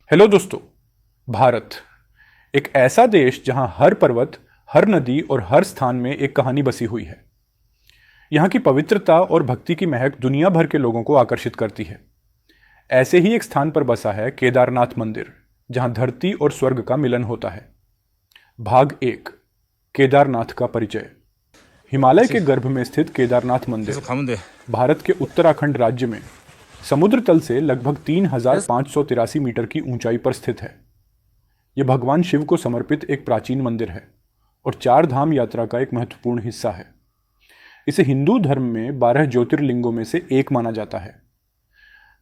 Hello दोस्तों। भारत एक ऐसा देश जहां हर पर्वत, हर नदी और हर स्थान में एक कहानी बसी हुई है। यहाँ की पवित्रता और भक्ति की महक दुनिया भर के लोगों को आकर्षित करती है। ऐसे ही एक स्थान पर बसा है केदारनाथ मंदिर, जहां धरती और स्वर्ग का मिलन होता है। भाग 1, केदारनाथ का परिचय। हिमालय के गर्भ में स्थित केदारनाथ मंदिर भारत के उत्तराखंड राज्य में समुद्र तल से लगभग 3,583 मीटर की ऊंचाई पर स्थित है। यह भगवान शिव को समर्पित एक प्राचीन मंदिर है और 4 धाम यात्रा का एक महत्वपूर्ण हिस्सा है। इसे हिंदू धर्म में 12 ज्योतिर्लिंगों में से एक माना जाता है।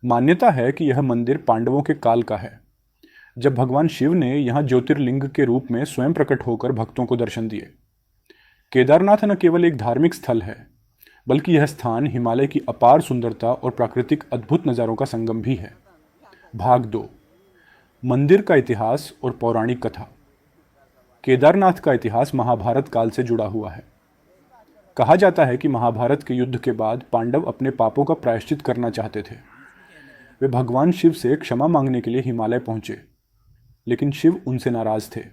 मान्यता है कि यह मंदिर पांडवों के काल का है, जब भगवान शिव ने यहां ज्योतिर्लिंग के रूप में स्वयं प्रकट होकर भक्तों को दर्शन दिए। केदारनाथ न केवल एक धार्मिक स्थल है, बल्कि यह स्थान हिमालय की अपार सुंदरता और प्राकृतिक अद्भुत नज़ारों का संगम भी है। भाग 2, मंदिर का इतिहास और पौराणिक कथा। केदारनाथ का इतिहास महाभारत काल से जुड़ा हुआ है। कहा जाता है कि महाभारत के युद्ध के बाद पांडव अपने पापों का प्रायश्चित करना चाहते थे। वे भगवान शिव से क्षमा मांगने के लिए हिमालय पहुंचे, लेकिन शिव उनसे नाराज थे।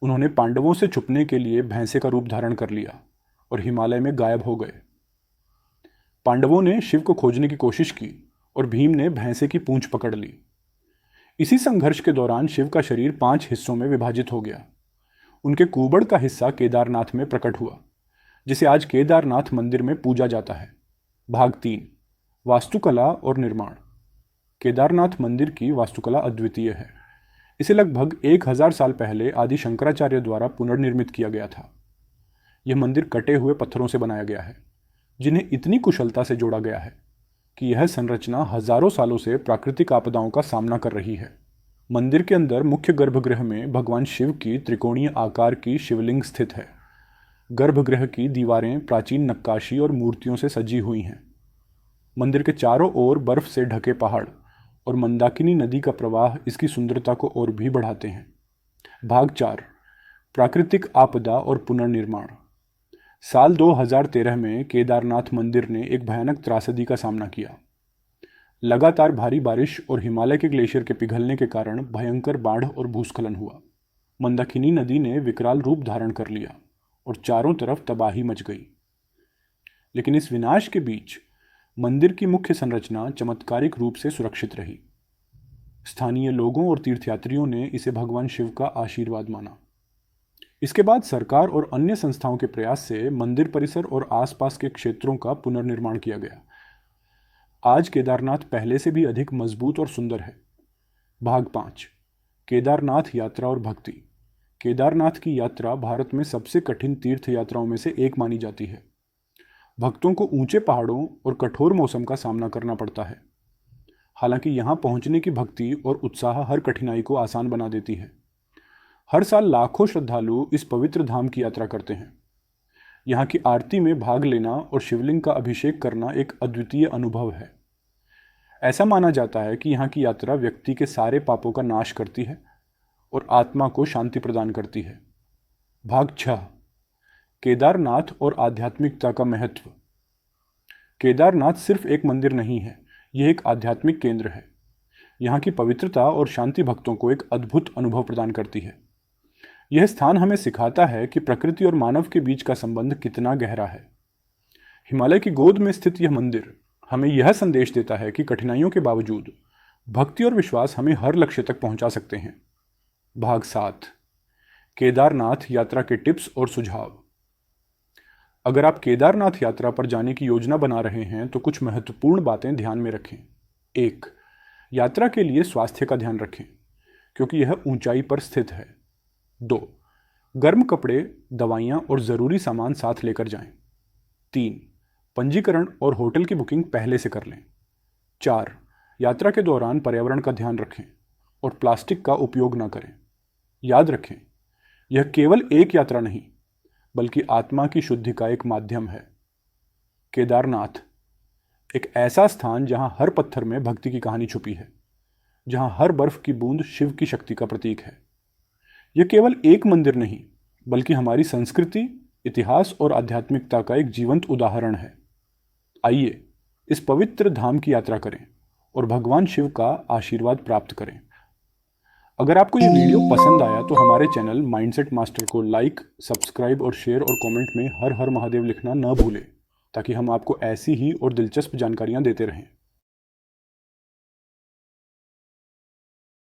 उन्होंने पांडवों से छुपने के लिए भैंसे का रूप धारण कर लिया और हिमालय में गायब हो गए। पांडवों ने शिव को खोजने की कोशिश की और भीम ने भैंसे की पूंछ पकड़ ली। इसी संघर्ष के दौरान शिव का शरीर 5 हिस्सों में विभाजित हो गया। उनके कुबड़ का हिस्सा केदारनाथ में प्रकट हुआ, जिसे आज केदारनाथ मंदिर में पूजा जाता है। भाग 3, वास्तुकला और निर्माण। केदारनाथ मंदिर की वास्तुकला अद्वितीय है। इसे लगभग 1000 साल पहले आदि शंकराचार्य द्वारा पुनर्निर्मित किया गया था। यह मंदिर कटे हुए पत्थरों से बनाया गया है, जिन्हें इतनी कुशलता से जोड़ा गया है कि यह संरचना हजारों सालों से प्राकृतिक आपदाओं का सामना कर रही है। मंदिर के अंदर मुख्य गर्भगृह में भगवान शिव की त्रिकोणीय आकार की शिवलिंग स्थित है। गर्भगृह की दीवारें प्राचीन नक्काशी और मूर्तियों से सजी हुई हैं। मंदिर के चारों ओर बर्फ से ढके पहाड़ और मंदाकिनी नदी का प्रवाह इसकी सुंदरता को और भी बढ़ाते हैं। भाग 4, प्राकृतिक आपदा और पुनर्निर्माण। साल 2013 में केदारनाथ मंदिर ने एक भयानक त्रासदी का सामना किया। लगातार भारी बारिश और हिमालय के ग्लेशियर के पिघलने के कारण भयंकर बाढ़ और भूस्खलन हुआ। मंदाकिनी नदी ने विकराल रूप धारण कर लिया और चारों तरफ तबाही मच गई। लेकिन इस विनाश के बीच मंदिर की मुख्य संरचना चमत्कारिक रूप से सुरक्षित रही। स्थानीय लोगों और तीर्थयात्रियों ने इसे भगवान शिव का आशीर्वाद माना। इसके बाद सरकार और अन्य संस्थाओं के प्रयास से मंदिर परिसर और आसपास के क्षेत्रों का पुनर्निर्माण किया गया। आज केदारनाथ पहले से भी अधिक मजबूत और सुंदर है। भाग 5, केदारनाथ यात्रा और भक्ति। केदारनाथ की यात्रा भारत में सबसे कठिन तीर्थ यात्राओं में से एक मानी जाती है। भक्तों को ऊंचे पहाड़ों और कठोर मौसम का सामना करना पड़ता है। हालांकि यहां पहुंचने की भक्ति और उत्साह हर कठिनाई को आसान बना देती है। हर साल लाखों श्रद्धालु इस पवित्र धाम की यात्रा करते हैं। यहाँ की आरती में भाग लेना और शिवलिंग का अभिषेक करना एक अद्वितीय अनुभव है। ऐसा माना जाता है कि यहाँ की यात्रा व्यक्ति के सारे पापों का नाश करती है और आत्मा को शांति प्रदान करती है। भाग 6, केदारनाथ और आध्यात्मिकता का महत्व। केदारनाथ सिर्फ एक मंदिर नहीं है, यह एक आध्यात्मिक केंद्र है। यहाँ की पवित्रता और शांति भक्तों को एक अद्भुत अनुभव प्रदान करती है। यह स्थान हमें सिखाता है कि प्रकृति और मानव के बीच का संबंध कितना गहरा है। हिमालय की गोद में स्थित यह मंदिर हमें यह संदेश देता है कि कठिनाइयों के बावजूद भक्ति और विश्वास हमें हर लक्ष्य तक पहुंचा सकते हैं। भाग 7, केदारनाथ यात्रा के टिप्स और सुझाव। अगर आप केदारनाथ यात्रा पर जाने की योजना बना रहे हैं तो कुछ महत्वपूर्ण बातें ध्यान में रखें। 1, यात्रा के लिए स्वास्थ्य का ध्यान रखें, क्योंकि यह ऊंचाई पर स्थित है। 2, गर्म कपड़े, दवाइयाँ और ज़रूरी सामान साथ लेकर जाएं। 3, पंजीकरण और होटल की बुकिंग पहले से कर लें। 4, यात्रा के दौरान पर्यावरण का ध्यान रखें और प्लास्टिक का उपयोग न करें। याद रखें, यह केवल एक यात्रा नहीं, बल्कि आत्मा की शुद्धि का एक माध्यम है। केदारनाथ एक ऐसा स्थान जहाँ हर पत्थर में भक्ति की कहानी छुपी है, जहाँ हर बर्फ की बूंद शिव की शक्ति का प्रतीक है। यह केवल एक मंदिर नहीं, बल्कि हमारी संस्कृति, इतिहास और आध्यात्मिकता का एक जीवंत उदाहरण है। आइए इस पवित्र धाम की यात्रा करें और भगवान शिव का आशीर्वाद प्राप्त करें। अगर आपको ये वीडियो पसंद आया तो हमारे चैनल माइंडसेट मास्टर को लाइक, सब्सक्राइब और शेयर और कमेंट में हर हर महादेव लिखना न भूलें, ताकि हम आपको ऐसी ही और दिलचस्प जानकारियाँ देते रहें।